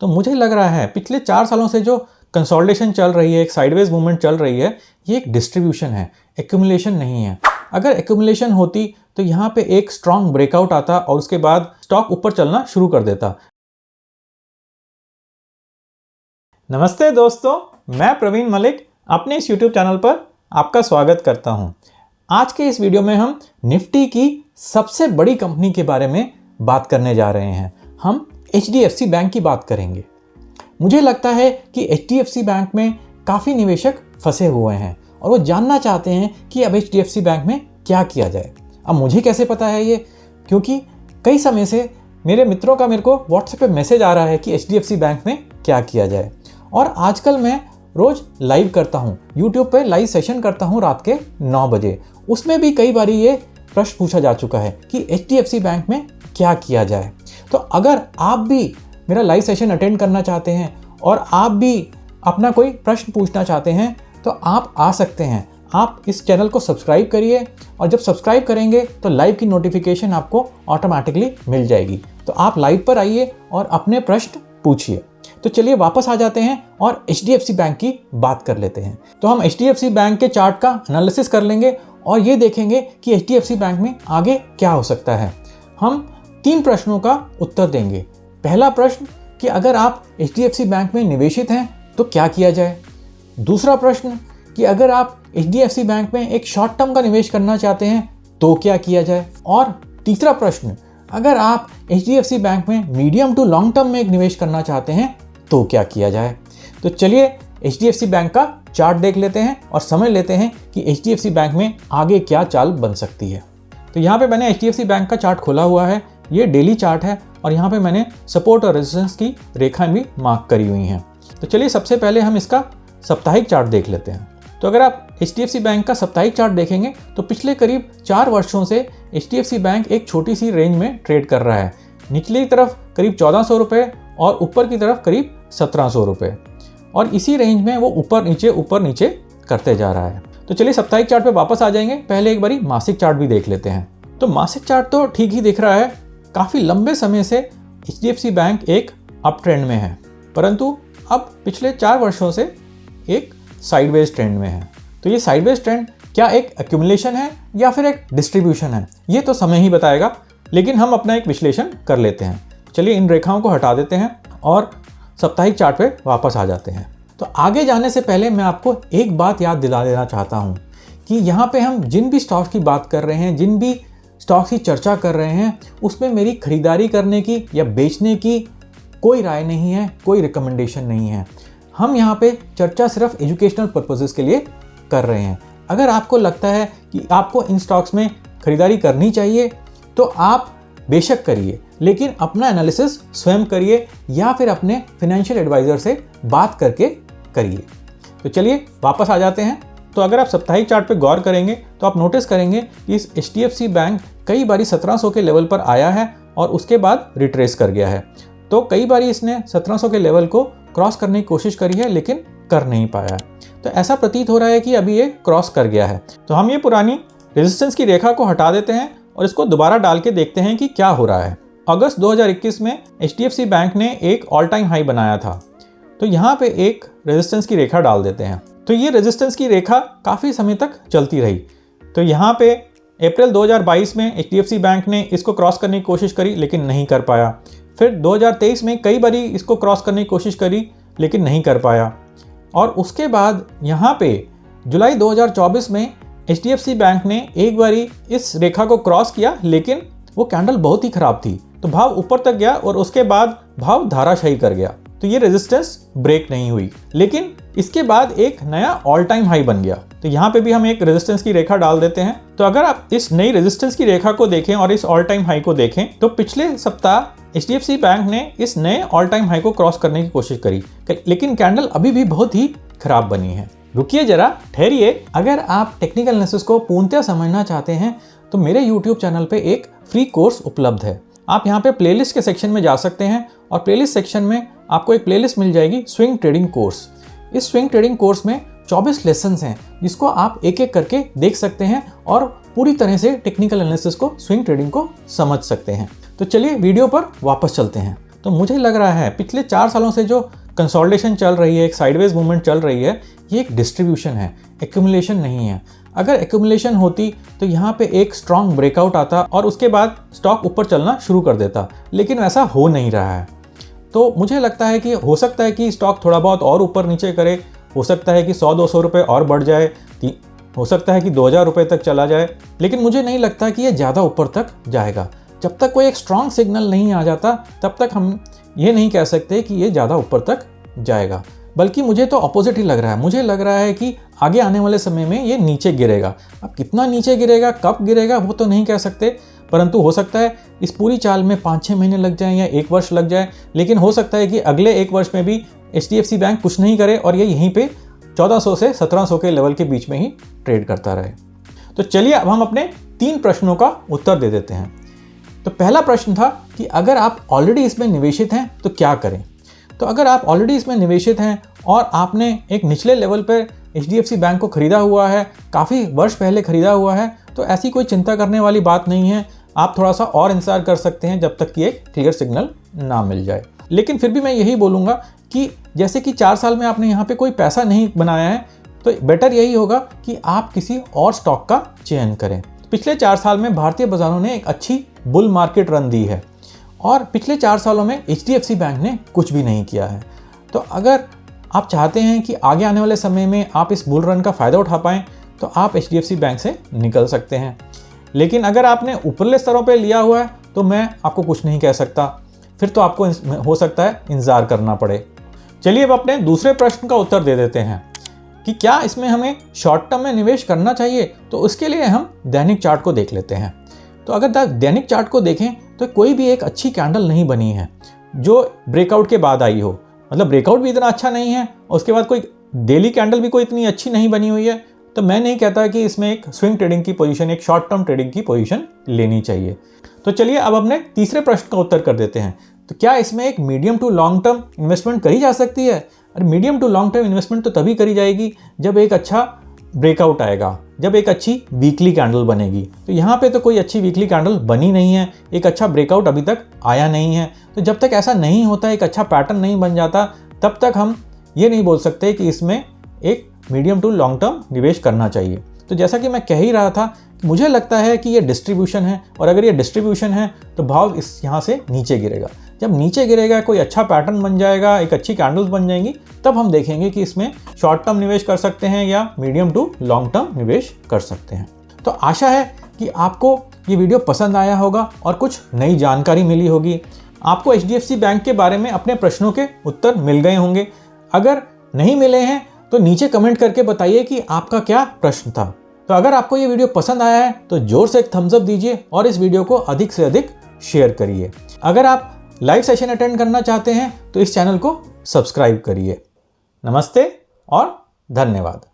तो मुझे लग रहा है पिछले 4 सालों से जो कंसोलिडेशन चल रही है, एक साइडवेज मूवमेंट चल रही है, ये एक डिस्ट्रीब्यूशन है, एक्यूमुलेशन नहीं है। अगर एक्यूमुलेशन होती तो यहाँ पे एक स्ट्रॉन्ग ब्रेकआउट आता और उसके बाद स्टॉक ऊपर चलना शुरू कर देता। नमस्ते दोस्तों, मैं प्रवीण मलिक अपने इस YouTube चैनल पर आपका स्वागत करता हूं। आज के इस वीडियो में हम निफ्टी की सबसे बड़ी कंपनी के बारे में बात करने जा रहे हैं। हम HDFC बैंक की बात करेंगे। मुझे लगता है कि HDFC बैंक में काफ़ी निवेशक फंसे हुए हैं और वो जानना चाहते हैं कि अब HDFC बैंक में क्या किया जाए। अब मुझे कैसे पता है ये? क्योंकि कई समय से मेरे मित्रों का मेरे को WhatsApp पे मैसेज आ रहा है कि HDFC बैंक में क्या किया जाए। और आजकल मैं रोज़ लाइव करता हूँ, YouTube पे लाइव सेशन करता हूँ रात के 9 बजे। उसमें भी कई बारी ये प्रश्न पूछा जा चुका है कि HDFC बैंक में क्या किया जाए। तो अगर आप भी मेरा लाइव सेशन अटेंड करना चाहते हैं और आप भी अपना कोई प्रश्न पूछना चाहते हैं तो आप आ सकते हैं। आप इस चैनल को सब्सक्राइब करिए और जब सब्सक्राइब करेंगे तो लाइव की नोटिफिकेशन आपको ऑटोमेटिकली मिल जाएगी। तो आप लाइव पर आइए और अपने प्रश्न पूछिए। तो चलिए वापस आ जाते हैं और HDFC बैंक की बात कर लेते हैं। तो हम HDFC बैंक के चार्ट का एनालिसिस कर लेंगे और ये देखेंगे कि HDFC बैंक में आगे क्या हो सकता है। हम 3 प्रश्नों का उत्तर देंगे। पहला प्रश्न कि अगर आप HDFC बैंक में निवेशित हैं तो क्या किया जाए। दूसरा प्रश्न कि अगर आप HDFC बैंक में एक शॉर्ट टर्म का निवेश करना चाहते हैं तो क्या किया जाए। और तीसरा प्रश्न, अगर आप HDFC बैंक में मीडियम टू लॉन्ग टर्म में एक निवेश करना चाहते हैं तो क्या किया जाए। तो चलिए HDFC बैंक का चार्ट देख लेते हैं और समझ लेते हैं कि HDFC बैंक में आगे क्या चाल बन सकती है। तो यहाँ पे मैंने HDFC बैंक का चार्ट खोला हुआ है। ये डेली चार्ट है और यहाँ पे मैंने सपोर्ट और रेजिस्टेंस की रेखाएं भी मार्क करी हुई हैं। तो चलिए सबसे पहले हम इसका साप्ताहिक चार्ट देख लेते हैं। तो अगर आप HDFC बैंक का साप्ताहिक चार्ट देखेंगे तो पिछले करीब 4 वर्षों से HDFC बैंक एक छोटी सी रेंज में ट्रेड कर रहा है। निचली तरफ करीब 1400 रुपये और ऊपर की तरफ करीब 1700 रुपये, और इसी रेंज में वो ऊपर नीचे करते जा रहा है। तो चलिए साप्ताहिक चार्ट पे वापस आ जाएंगे। पहले एक बारी मासिक चार्ट भी देख लेते हैं। तो मासिक चार्ट तो ठीक ही दिख रहा है। काफ़ी लंबे समय से HDFC बैंक एक अप ट्रेंड में है, परंतु अब पिछले 4 वर्षों से एक साइडवेज ट्रेंड में है। तो ये साइडवेज ट्रेंड क्या एक एक्यूमुलेशन है या फिर एक डिस्ट्रीब्यूशन है, ये तो समय ही बताएगा। लेकिन हम अपना एक विश्लेषण कर लेते हैं। चलिए इन रेखाओं को हटा देते हैं और साप्ताहिक चार्ट पे वापस आ जाते हैं। तो आगे जाने से पहले मैं आपको एक बात याद दिला देना चाहता हूँ कि यहाँ पे हम जिन भी स्टॉक्स की बात कर रहे हैं, जिन भी स्टॉक्स की चर्चा कर रहे हैं, उसमें मेरी खरीदारी करने की या बेचने की कोई राय नहीं है, कोई रिकमेंडेशन नहीं है। हम यहाँ पे चर्चा सिर्फ एजुकेशनल पर्पसेस के लिए कर रहे हैं। अगर आपको लगता है कि आपको इन स्टॉक्स में खरीदारी करनी चाहिए तो आप बेशक करिए, लेकिन अपना एनालिसिस स्वयं करिए या फिर अपने फाइनेंशियल एडवाइज़र से बात करके करिए। तो चलिए वापस आ जाते हैं। तो अगर आप साप्ताहिक चार्ट पे गौर करेंगे तो आप नोटिस करेंगे कि इस HDFC बैंक कई बारी 1700 के लेवल पर आया है और उसके बाद रिट्रेस कर गया है। तो कई बारी इसने 1700 के लेवल को क्रॉस करने की कोशिश करी है लेकिन कर नहीं पाया। तो ऐसा प्रतीत हो रहा है कि अभी ये क्रॉस कर गया है। तो हम ये पुरानी रेजिस्टेंस की रेखा को हटा देते हैं और इसको दोबारा डाल के देखते हैं कि क्या हो रहा है। अगस्त 2021 में HDFC बैंक ने एक ऑल टाइम हाई बनाया था। तो यहाँ पे एक रेजिस्टेंस की रेखा डाल देते हैं। तो ये रेजिस्टेंस की रेखा काफ़ी समय तक चलती रही। तो यहाँ पे अप्रैल 2022 में HDFC बैंक ने इसको क्रॉस करने की कोशिश करी लेकिन नहीं कर पाया। फिर 2023 में कई बारी इसको क्रॉस करने की कोशिश करी लेकिन नहीं कर पाया। और उसके बाद यहाँ पे जुलाई 2024 में HDFC बैंक ने एक बारी इस रेखा को क्रॉस किया, लेकिन वो कैंडल बहुत ही ख़राब थी। तो भाव ऊपर तक गया और उसके बाद भाव धाराशायी कर गया। तो ये रेजिस्टेंस ब्रेक नहीं हुई, लेकिन इसके बाद एक नया ऑल टाइम हाई बन गया। तो यहाँ पे भी हम एक रेजिस्टेंस की रेखा डाल देते हैं। तो अगर आप इस नई रेजिस्टेंस की रेखा को देखें और इस ऑल टाइम हाई को देखें तो पिछले सप्ताह HDFC बैंक ने इस नए ऑल टाइम हाई को क्रॉस करने की कोशिश करी, लेकिन कैंडल अभी भी बहुत ही खराब बनी है। रुकिए जरा, ठहरिए। अगर आप टेक्निकल एनालिसिस को पूर्णतः समझना चाहते हैं तो मेरे YouTube चैनल पे एक फ्री कोर्स उपलब्ध है। आप यहाँ पे प्लेलिस्ट के सेक्शन में जा सकते हैं और प्लेलिस्ट सेक्शन में आपको एक प्लेलिस्ट मिल जाएगी स्विंग ट्रेडिंग कोर्स। इस स्विंग ट्रेडिंग कोर्स में 24 लेसन्स हैं जिसको आप एक एक करके देख सकते हैं और पूरी तरह से टेक्निकल एनालिसिस को, स्विंग ट्रेडिंग को समझ सकते हैं। तो चलिए वीडियो पर वापस चलते हैं। तो मुझे लग रहा है पिछले 4 सालों से जो कंसोलिडेशन चल रही है, एक साइडवेज मूवमेंट चल रही है, ये एक डिस्ट्रीब्यूशन है, एक्यूमुलेशन नहीं है। अगर एक्यूमुलेशन होती तो यहाँ पे एक स्ट्रॉन्ग ब्रेकआउट आता और उसके बाद स्टॉक ऊपर चलना शुरू कर देता, लेकिन वैसा हो नहीं रहा है। तो मुझे लगता है कि हो सकता है कि स्टॉक थोड़ा बहुत और ऊपर नीचे करे, हो सकता है कि 100-200 रुपये और बढ़ जाए, हो सकता है कि 2000 रुपये तक चला जाए, लेकिन मुझे नहीं लगता कि ये ज़्यादा ऊपर तक जाएगा। जब तक कोई एक स्ट्रॉन्ग सिग्नल नहीं आ जाता तब तक हम ये नहीं कह सकते कि ये ज़्यादा ऊपर तक जाएगा। बल्कि मुझे तो अपोजिट ही लग रहा है। मुझे लग रहा है कि आगे आने वाले समय में ये नीचे गिरेगा। अब कितना नीचे गिरेगा, कब गिरेगा, वो तो नहीं कह सकते, परंतु हो सकता है इस पूरी चाल में 5-6 महीने लग जाएं या 1 वर्ष लग जाए, लेकिन हो सकता है कि अगले 1 वर्ष में भी HDFC बैंक कुछ नहीं करे और ये यहीं पे 1400 से 1700 के लेवल के बीच में ही ट्रेड करता रहे। तो चलिए अब हम अपने 3 प्रश्नों का उत्तर दे देते हैं। तो पहला प्रश्न था कि अगर आप ऑलरेडी इसमें निवेशित हैं तो क्या करें। तो अगर आप ऑलरेडी इसमें निवेशित हैं और आपने एक निचले लेवल पर HDFC बैंक को खरीदा हुआ है, काफ़ी वर्ष पहले खरीदा हुआ है, तो ऐसी कोई चिंता करने वाली बात नहीं है। आप थोड़ा सा और इंतजार कर सकते हैं जब तक कि एक क्लियर सिग्नल ना मिल जाए। लेकिन फिर भी मैं यही बोलूँगा कि जैसे कि 4 साल में आपने यहाँ पे कोई पैसा नहीं बनाया है, तो बेटर यही होगा कि आप किसी और स्टॉक का चयन करें। पिछले 4 साल में भारतीय बाजारों ने एक अच्छी बुल मार्केट रन दी है और पिछले 4 सालों में HDFC बैंक ने कुछ भी नहीं किया है। तो अगर आप चाहते हैं कि आगे आने वाले समय में आप इस बुल रन का फ़ायदा उठा पाएँ तो आप HDFC बैंक से निकल सकते हैं। लेकिन अगर आपने ऊपरले स्तरों पे लिया हुआ है तो मैं आपको कुछ नहीं कह सकता, फिर तो आपको हो सकता है इंतज़ार करना पड़े। चलिए अब अपने दूसरे प्रश्न का उत्तर दे देते हैं कि क्या इसमें हमें शॉर्ट टर्म में निवेश करना चाहिए। तो उसके लिए हम दैनिक चार्ट को देख लेते हैं। तो अगर दैनिक चार्ट को देखें तो कोई भी एक अच्छी कैंडल नहीं बनी है जो ब्रेकआउट के बाद आई हो। मतलब ब्रेकआउट भी इतना अच्छा नहीं है और उसके बाद कोई डेली कैंडल भी कोई इतनी अच्छी नहीं बनी हुई है। तो मैं नहीं कहता कि इसमें एक स्विंग ट्रेडिंग की पोजीशन, एक शॉर्ट टर्म ट्रेडिंग की पोजीशन लेनी चाहिए। तो चलिए अब अपने तीसरे प्रश्न का उत्तर कर देते हैं। तो क्या इसमें एक medium to long term investment करी जा सकती है। अरे medium to long term investment तो तभी करी जाएगी जब एक अच्छा ब्रेकआउट आएगा, जब एक अच्छी वीकली कैंडल बनेगी। तो यहाँ पे तो कोई अच्छी वीकली कैंडल बनी नहीं है, एक अच्छा ब्रेकआउट अभी तक आया नहीं है। तो जब तक ऐसा नहीं होता, एक अच्छा पैटर्न नहीं बन जाता, तब तक हम ये नहीं बोल सकते कि इसमें एक मीडियम टू लॉन्ग टर्म निवेश करना चाहिए। तो जैसा कि मैं कह ही रहा था, मुझे लगता है कि ये डिस्ट्रीब्यूशन है और अगर ये डिस्ट्रीब्यूशन है तो भाव इस यहाँ से नीचे गिरेगा। जब नीचे गिरेगा, कोई अच्छा पैटर्न बन जाएगा, एक अच्छी कैंडल्स बन जाएंगी, तब हम देखेंगे कि इसमें शॉर्ट टर्म निवेश कर सकते हैं या मीडियम टू लॉन्ग टर्म निवेश कर सकते हैं। तो आशा है कि आपको ये वीडियो पसंद आया होगा और कुछ नई जानकारी मिली होगी। आपको HDFC बैंक के बारे में अपने प्रश्नों के उत्तर मिल गए होंगे। अगर नहीं मिले हैं तो नीचे कमेंट करके बताइए कि आपका क्या प्रश्न था। तो अगर आपको ये वीडियो पसंद आया है तो जोर से एक थम्स अप दीजिए और इस वीडियो को अधिक से अधिक शेयर करिए। अगर आप लाइव सेशन अटेंड करना चाहते हैं तो इस चैनल को सब्सक्राइब करिए। नमस्ते और धन्यवाद।